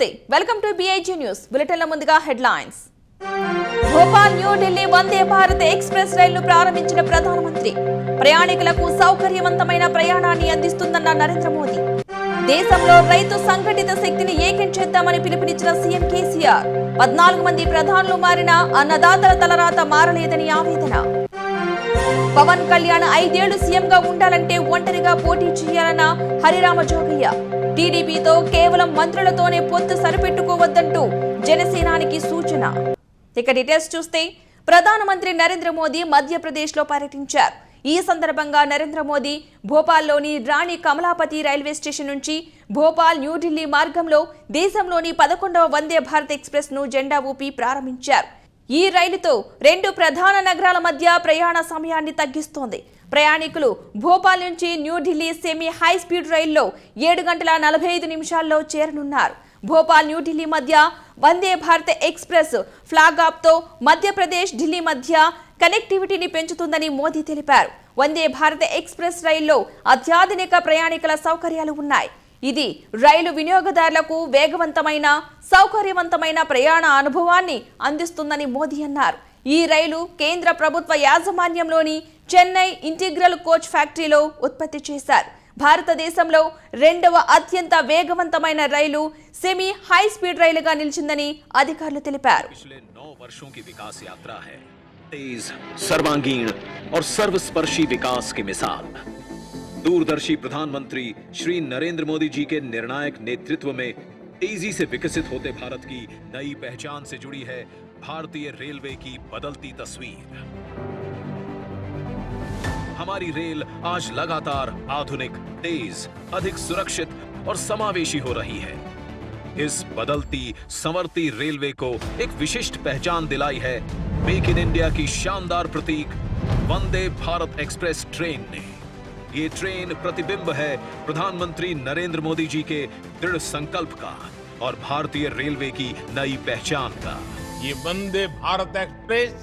నమస్తే welcome to BIG news బులెటిన్ల ముందుగా headlines Bhopal new Delhi Vande Bharat express రైలును ప్రారంభించిన ప్రధానమంత్రి ప్రయాణికులకు సౌకర్యవంతమైన ప్రయాణాన్ని అందిస్తుందన్న నరేంద్ర మోదీ దేశంలో రైతు సంఘటిత శక్తిని ఏకం చేద్దామని పిలుపునిచ్చిన సీఎం కేసీఆర్ 14 మంది ప్రధానులు మారిన అన్నదాతల తలరాత మారలేదని ఆవేదన పవన్ కళ్యాణ్ 5 ఏళ్లు సీఎంగా ఉండాలంటే ఒంటరిగా పోటీ చేయాలన్న హరిరామ జోగయ్య టీడీపీతో కేవలం మంత్రులతోనే పొత్తు సరిపెట్టుకోవద్దంటూ జనసేనానికి సూచన. ఇక డీటెయిల్స్ చూస్తే ప్రధానమంత్రి నరేంద్ర మోదీ మధ్యప్రదేశ్లో పర్యటించారు. ఈ సందర్భంగా నరేంద్ర మోదీ భోపాల్లోని రాణి కమలాపతి రైల్వే స్టేషన్ నుంచి భోపాల్ న్యూఢిల్లీ మార్గంలో దేశంలోని 11వ వందే భారత్ ఎక్స్‌ప్రెస్ ను జెండా ఊపి ప్రారంభించారు. ఈ రైలుతో 2 ప్రధాన నగరాల మధ్య ప్రయాణ సమయాన్ని తగ్గిస్తోంది. ప్రయాణికులు భోపాల్ నుంచి న్యూఢిల్లీ సెమీ హై స్పీడ్ రైల్లో 7 గంటల 45 నిమిషాల్లో చేరనున్నారు. భోపాల్ న్యూఢిల్లీ మధ్య Vande Bharat express flag of తో మధ్యప్రదేశ్ ఢిల్లీ మధ్య కనెక్టివిటీని పెంచుతుందని మోదీ తెలిపారు. వందే భారత్ ఎక్స్‌ప్రెస్ రైల్లో అత్యాధునిక ప్రయాణికుల సౌకర్యాలు ఉన్నాయి. ఇది రైలు వినియోగదారులకు వేగవంతమైన సౌకర్యవంతమైన ప్రయాణ అనుభవాన్ని అందిస్తుందని మోదీ అన్నారు. ఈ రైలు కేంద్ర ప్రభుత్వ యాజమాన్యంలోని చెన్నై ఇంటిగ్రల్ కోచ్ ఫ్యాక్టరీలో ఉత్పత్తి చేశారు. భారతదేశంలో 2వ అత్యంత వేగవంతమైన రైలు సెమీ హై స్పీడ్ రైలుగా నిలిచిందని అధికారులు తెలిపారు. तेज, सर्वांगीण और सर्वस्पर्शी विकास की मिसाल दूरदर्शी प्रधानमंत्री श्री नरेंद्र मोदी जी के निर्णायक नेतृत्व में तेजी से विकसित होते भारत की नई पहचान से जुड़ी है भारतीय रेलवे की बदलती तस्वीर. हमारी रेल आज लगातार आधुनिक, तेज, अधिक सुरक्षित और समावेशी हो रही है. इस बदलती संवरती रेलवे को एक विशिष्ट पहचान दिलाई है मेक इन इंडिया की शानदार प्रतीक वंदे भारत एक्सप्रेस ट्रेन ने. ये ट्रेन प्रतिबिंब है प्रधानमंत्री नरेंद्र मोदी जी के दृढ़ संकल्प का और भारतीय रेलवे की नई पहचान का. ये वंदे भारत एक्सप्रेस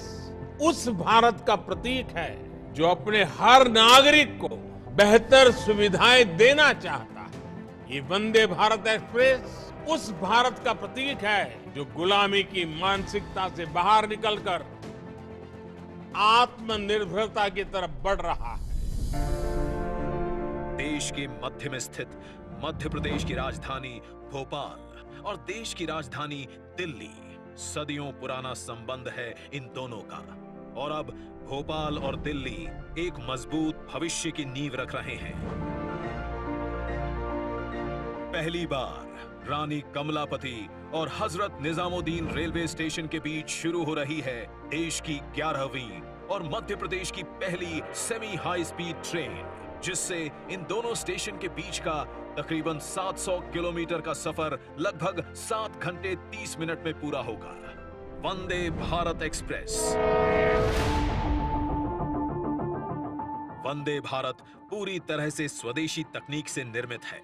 उस भारत का प्रतीक है जो अपने हर नागरिक को बेहतर सुविधाएं देना चाहता है. ये वंदे भारत एक्सप्रेस उस भारत का प्रतीक है जो गुलामी की मानसिकता से बाहर निकलकर आत्मनिर्भरता की तरफ बढ़ रहा है. देश के मध्य में स्थित मध्य प्रदेश की राजधानी भोपाल और देश की राजधानी दिल्ली सदियों पुराना संबंध है इन दोनों का. और अब भोपाल और दिल्ली एक मजबूत भविष्य की नींव रख रहे हैं. पहली बार रानी कमलापति और हजरत निजामुद्दीन रेलवे स्टेशन के बीच शुरू हो रही है देश की 11वीं और मध्य प्रदेश की पहली सेमी हाई स्पीड ट्रेन, जिससे इन दोनों स्टेशन के बीच का तकरीबन 700 किलोमीटर का सफर लगभग 7 घंटे 30 मिनट में पूरा होगा. वंदे भारत एक्सप्रेस. वंदे भारत पूरी तरह से स्वदेशी तकनीक से निर्मित है.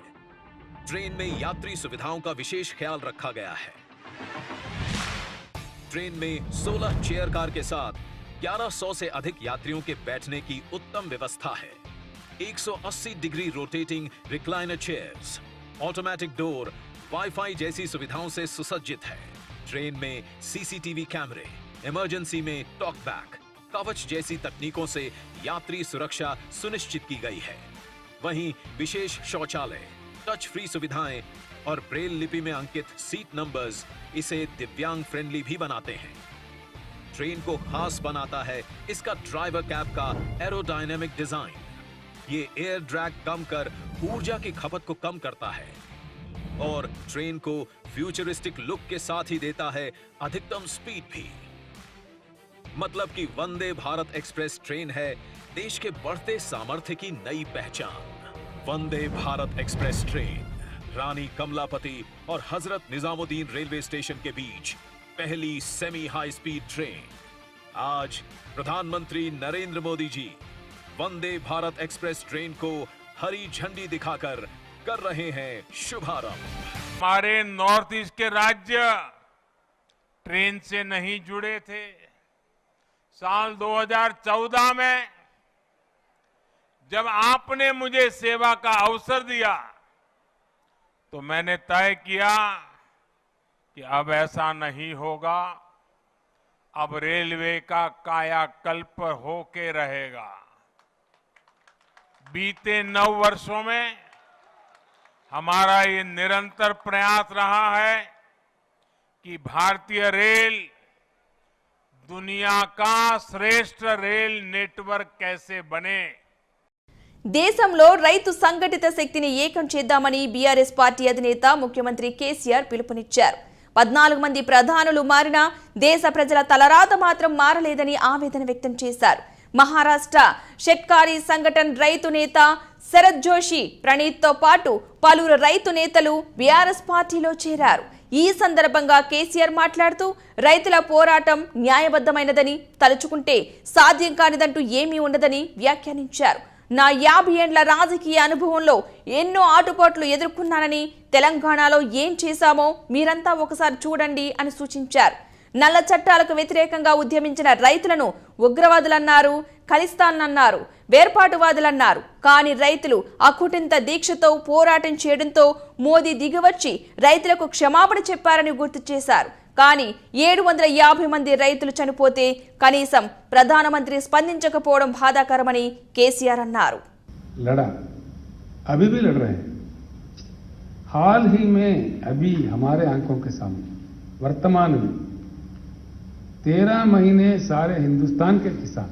ट्रेन में यात्री सुविधाओं का विशेष ख्याल रखा गया है. ट्रेन में 16 चेयर कार के साथ 1100 से अधिक यात्रियों के बैठने की उत्तम व्यवस्था है. 180 degree rotating recliner chairs, automatic door, wifi जैसी सुविधाओं से सुसज्जित है. ट्रेन में सीसीटीवी कैमरे, इमरजेंसी में टॉक बैक, कवच जैसी तकनीकों से यात्री सुरक्षा सुनिश्चित की गई है. वहीं विशेष शौचालय, टच फ्री सुविधाएं और ब्रेल लिपि में अंकित सीट नंबर्स इसे दिव्यांग फ्रेंडली भी बनाते हैं. ट्रेन को खास बनाता है इसका ड्राइवर कैब का एरोडायनेमिक डिजाइन. ये एयर ड्रैग कम कर ऊर्जा की खपत को कम करता है और ट्रेन को फ्यूचरिस्टिक लुक के साथ ही देता है अधिकतम स्पीड भी. मतलब कि वंदे भारत एक्सप्रेस ट्रेन है देश के बढ़ते सामर्थ्य की नई पहचान. वंदे भारत एक्सप्रेस ट्रेन रानी कमलापति और हजरत निजामुद्दीन रेलवे स्टेशन के बीच पहली सेमी हाई स्पीड ट्रेन. आज प्रधानमंत्री नरेंद्र मोदी जी वंदे भारत एक्सप्रेस ट्रेन को हरी झंडी दिखाकर कर रहे हैं शुभारंभ. हमारे नॉर्थ ईस्ट के राज्य ट्रेन से नहीं जुड़े थे. साल 2014 में जब आपने मुझे सेवा का अवसर दिया तो मैंने तय किया कि अब ऐसा नहीं होगा, अब रेलवे का कायाकल्प होके रहेगा। बीते 9 वर्षों में हमारा ये निरंतर प्रयास रहा है कि भारतीय रेल दुनिया का श्रेष्ठ रेल नेटवर्क कैसे बने। దేశంలో రైతు సంఘటిత శక్తిని ఏకం చేద్దామని బీఆర్ఎస్ పార్టీ అధినేత ముఖ్యమంత్రి కేసీఆర్ పిలుపునిచ్చారు. 14 మంది ప్రధానులు మారినా దేశ ప్రజల తలరాత మాత్రం మారలేదని ఆవేదన వ్యక్తం చేశారు. మహారాష్ట్ర షెట్కారీ సంఘటన రైతు నేత శరత్ జోషి, ప్రణీత్తో పాటు పలువురు రైతు నేతలు బీఆర్ఎస్ పార్టీలో చేరారు. ఈ సందర్భంగా కేసీఆర్ మాట్లాడుతూ రైతుల పోరాటం న్యాయబద్ధమైనదని, తలుచుకుంటే సాధ్యం కానిదంటూ ఏమీ ఉండదని వ్యాఖ్యానించారు. నా 50 ఏండ్ల రాజకీయ అనుభవంలో ఎన్నో ఆటుపోట్లు ఎదుర్కొన్నానని, తెలంగాణలో ఏం చేశామో మీరంతా ఒకసారి చూడండి అని సూచించారు. నల్ల చట్టాలకు వ్యతిరేకంగా ఉద్యమించిన రైతులను ఉగ్రవాదులన్నారు, ఖలిస్తానన్నారు, వేర్పాటువాదులన్నారు. కానీ రైతులు అకుటింత దీక్షతో పోరాటం చేయడంతో మోదీ దిగివచ్చి రైతులకు క్షమాపణ చెప్పారని గుర్తు చేశారు. కానీ 750 మంది రైతులు చనిపోతే కనీసం ప్రధానమంత్రి స్పందించకపోవడం బాధాకరమని కేసీఆర్ అన్నారు. लड़ा अभी भी लड़ रहे हैं। हाल ही में अभी हमारे आंखों के सामने वर्तमान में 13 महीने सारे हिंदुस्तान के किसान,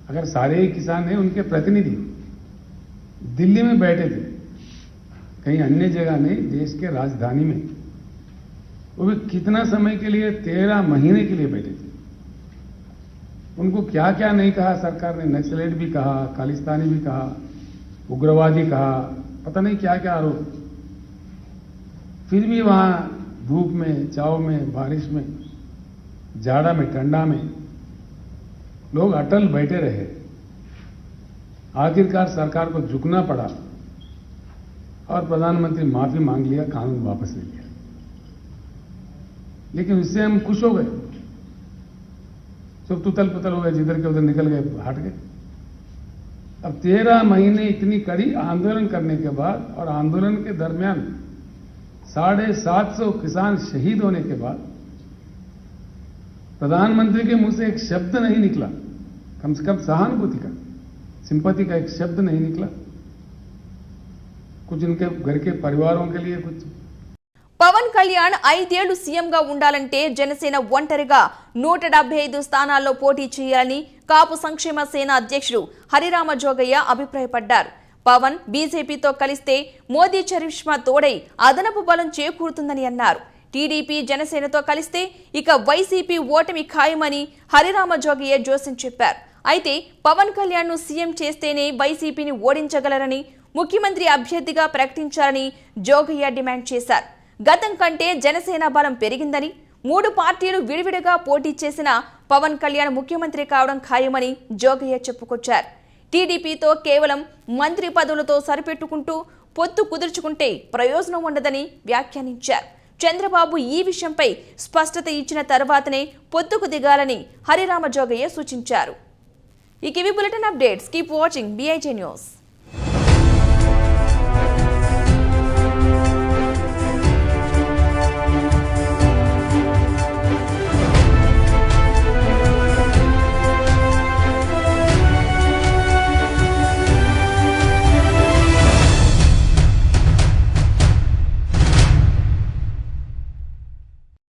अगर सारे ही किसान हैं, उनके प्रतिनिधि दिल्ली में बैठे थे, कहीं अन्य जगह नहीं, देश के राजधानी में। वो भी कितना समय के लिए? 13 महीने के लिए बैठे थे। उनको क्या क्या नहीं कहा सरकार ने, नक्सलेट भी कहा, खालिस्तानी भी कहा, उग्रवादी कहा, पता नहीं क्या क्या आरोप। फिर भी वहां धूप में, चाव में, बारिश में, जाड़ा में, ठंडा में लोग अटल बैठे रहे। आखिरकार सरकार को झुकना पड़ा और प्रधानमंत्री माफी मांग लिया, कानून वापस ले लिया। लेकिन उससे हम खुश हो गए, सब तुतल पुतल हो गए, जिधर के उधर निकल गए, हट गए। अब 13 महीने इतनी कड़ी आंदोलन करने के बाद और आंदोलन के दरमियान 750 किसान शहीद होने के बाद प्रधानमंत्री के मुंह से एक शब्द नहीं निकला, कम से कम सहानुभूति का, सिंपैथी का एक शब्द नहीं निकला। कुछ इनके घर के परिवारों के लिए कुछ। పవన్ కళ్యాణ్ 5 ఏళ్లు సీఎంగా ఉండాలంటే జనసేన ఒంటరిగా 175 స్థానాల్లో పోటీ చేయాలని కాపు సంక్షేమ సేన అధ్యక్షుడు హరిరామ జోగయ్య అభిప్రాయపడ్డారు. పవన్ బీజేపీతో కలిస్తే మోదీ చరిష్మా తోడై అదనపు బలం చేకూరుతుందని అన్నారు. టీడీపీ జనసేనతో కలిస్తే ఇక వైసీపీ ఓటమి ఖాయమని హరిరామ జోగయ్య జోస్యం చెప్పారు. అయితే పవన్ కళ్యాణ్ ను సీఎం చేస్తేనే వైసీపీని ఓడించగలరని, ముఖ్యమంత్రి అభ్యర్థిగా ప్రకటించాలని జోగయ్య డిమాండ్ చేశారు. గతం కంటే జనసేన బలం పెరిగిందని, 3 పార్టీలు విడివిడిగా పోటీ చేసిన పవన్ కళ్యాణ్ ముఖ్యమంత్రి కావడం ఖాయమని జోగయ్య చెప్పుకొచ్చారు. టీడీపీతో కేవలం మంత్రి పదవులతో సరిపెట్టుకుంటూ పొత్తు కుదుర్చుకుంటే ప్రయోజనం ఉండదని వ్యాఖ్యానించారు. చంద్రబాబు ఈ విషయంపై స్పష్టత ఇచ్చిన తర్వాతనే పొత్తుకు దిగాలని హరిరామ జోగయ్య సూచించారు. ఈ bulletin updates keep watching BIJ news.